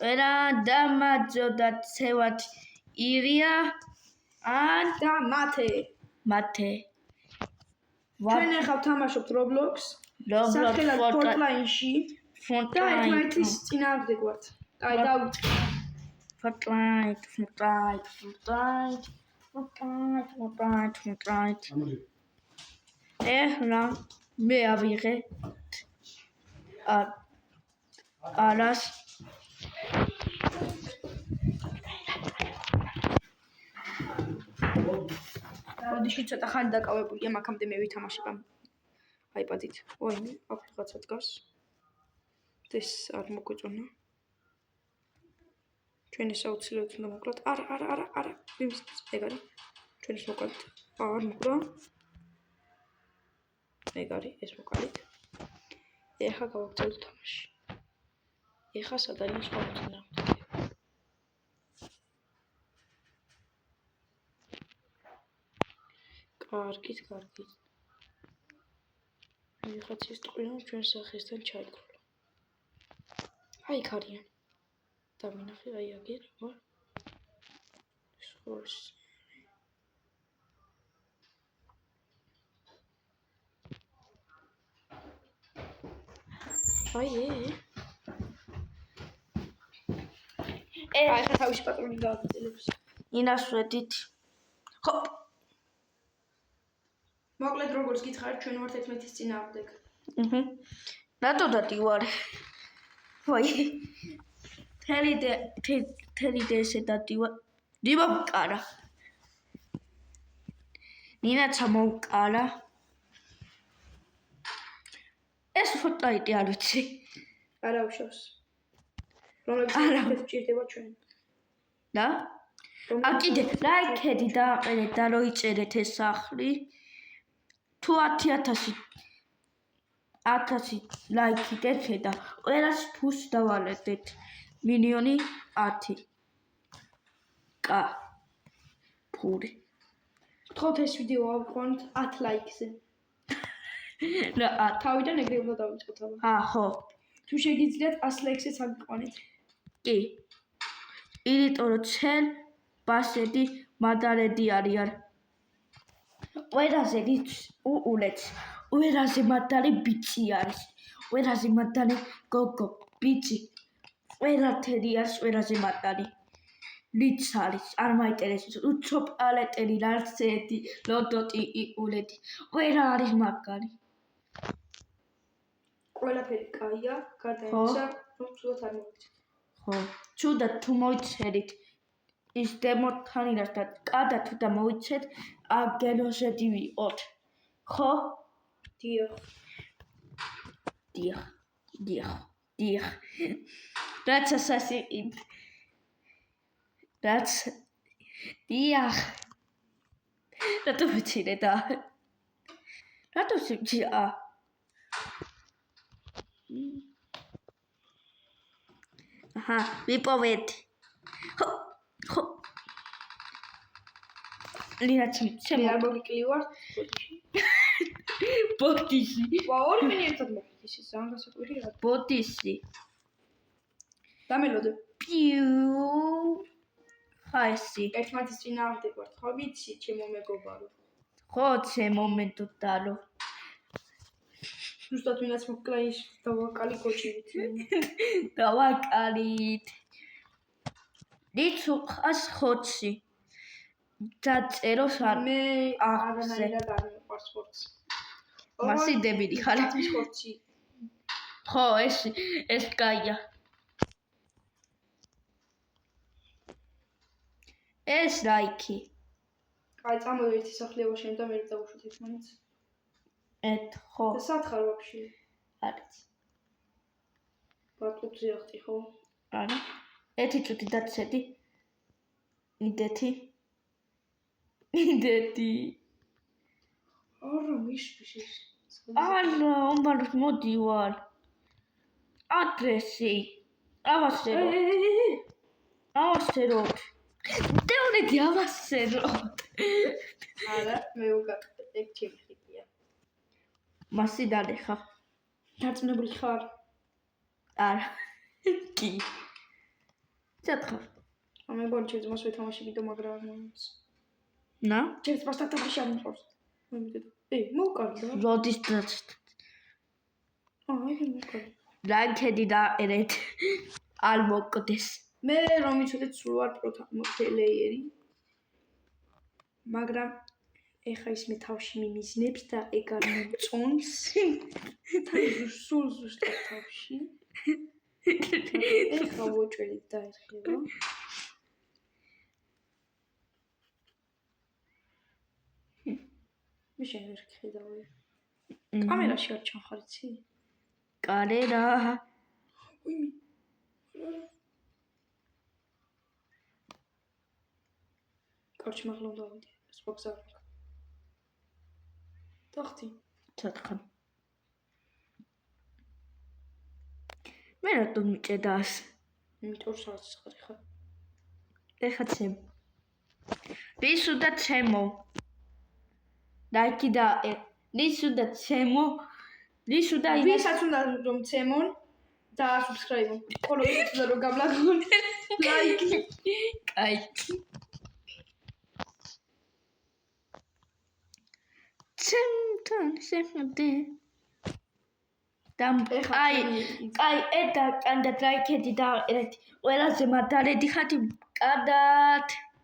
წერა და მაძოდა ცევად ირია ან და მათე. ჩვენ ახლა ვთამაშობთ Roblox. სახელად Fortnite-ში და ერთმანეთის წინააღმდეგ ვართ. აი დავიწყე. Fortnite. ეხლა მე ავიღე არას ბოდიში ცოტა ხანი დაკავებულია, მაგამდე მე ვითამაშებ ამ iPad-ით. ვაიმე, აქ რაღაცა დგას. ეს არ მოგვეწონა. ჩვენ ეს აუცილებლად უნდა მოკვლათ. არა. იმის ეგ არის. ჩვენ ეს მოკვალთ. არ მოკლა. ეგ არის, ეს მოკალით. ეხლა გავაგრძელებთ თამაში. ეხლა სად არის სხვა მოწინააღმდეგე? კარგით. ვიღაცის ტყვია ჩვენ სახესთან ჩაიგროვა. აი იქ არიან. დავინახე აი აგერ, ხო? სულ აი ხა თავის პატრონი გააგრძელებს. ინასვედით. ჰოპ. მოკლედ როგორც გითხარით, ჩვენ ვართ ერთმანეთის წინააღმდეგ. რატო დადივარ? ვაი. თელი ესე დადივარ. დიმოკარა. ნინაცა მოვკარა. ეს Fortnite არ ვიცი. არა უშავს. რომლებიც ჭირდება ჩვენ. და? კიდე ლაიქები დააყენეთ და როიწერეთ ეს სახლი. თუ 10,000 ლაიქი დექე და ყველას ფულს დავალებდეთ. მილიონი 10. კა. ფული. გთხოვთ ეს ვიდეო ავიყვანოთ 10 ლაიქზე. რა თავიდან ეგრე უნდა დავიწყოთ აბა. ხო. თუ შეგიძლიათ 100 ლაიქზეც ავიყვანეთ. კი. იმიტომ რომ ჩენ ბასედი მადარედი არიან. ყველაზე უულეთ. ყველაზე მადარი ბიჭი არის. ყველაზე მადარი გოგო, ბიჭი. ყველათერი არის ყველაზე მადარი. ლიც არის, არ მაინტერესებს. უცო პალეტერი რარცეთი, ლოდოტი იულეთი. ყველა არის მაგარი. ყველაფერი კაია, გარდა იმისა, რომ ცუდად არ მოვიცეთ. ხო, ცუდად თუ მოიცერით ის დემოთან ირას და კადა თუ და მოიცეთ, აგენოსედი ვიყოთ. ხო? დიახ. რაც ასასიყიდ. რაც დიახ. რატო ვიცინე და? რატო სიმჭია? ვიპოვეთ. ხო. ლინაც მე არ მოგიკლივარ. ბოდიში. ვა, ორივე ერთად მოგიკლივ ის ძალიან გასაკვირი რა. ბოდიში. დამელოდე. პიუ. ხაისი. ერთმანეთის წინააღმდეგ ვართ, ხო ვიცი, ჩემო მეგობარო. ხო, ჩემო მედოდარო. ზუსტად ვინაც მოკლა ის დავაკალი კოჭივით. დავაკალით. ლიცუ ხას ხოცი. დაწეროს არ მე არანაირად არ მიყვარს სპორტს. მასი დებილი ხარ. სპორტი. ხო, ეს კაია. ეს ლაიქი. აი, წამოდი ერთი სახლეობა შენ და მე დავუშვით ერთმანეთს. ხო. და სად ხარ ვაფშე? არის. ბატუცი ახტი ხო? არა. ერთი წუთი დაცედი. იდეთი. არა, მიშფიში. არა, უმბარს მოდივარ. ადრესი. ავასეროთ. დეუნეთი ავასეროთ. არა, მე უგაკეთებ ეგ ჩემი ხიკია. მასი დადეხა. დარწმუნებული ხარ? არა. კი. ცეცხლ. მე გონი ჩემს მას ვეთამაშებიდო, მაგრამ არ მომწონს. ნა? ჩემს მასთან თამაში არ მიყვარს. მოვკარდა. როდის დაწყეთ? იგი მოვკარდა. რანქედი დააყენეთ. არ მოკდეს. მე რომ იცოდეთ სულ ვარ პროფეილერი. მაგრამ ეხა ის მე თავში მიმიზნებს და ეგ არ მომწონს. სულ ზუსტად თავში. ეხა ვოჭველი დაიხება. მე შენ ვერ ხედავი. კამერაში არ ჩანხარ იცი? კამერა. უიმი. კორჩ მაღლა უნდა ავიდე. სხვა გზა არ აქვს. დახტი. ცეცხლ. მე რატომ მიჭედას? იმიტომ სადაც ხარ ხა. ეხა ცემ. რისუ და ცემო. ლაიკი და რისუ და ცემო. რისუ და ვისაც უნდა რომ ცემონ და subscribe-ონ. ხოლო ვისაც უნდა რომ გამლაგონ ლაიკი. კაი. ცემთან შემდე. დამ კაი ედა კანდად ლაიქედი დააყენეთ. ყველაზე მადარედი ხათი კანდად.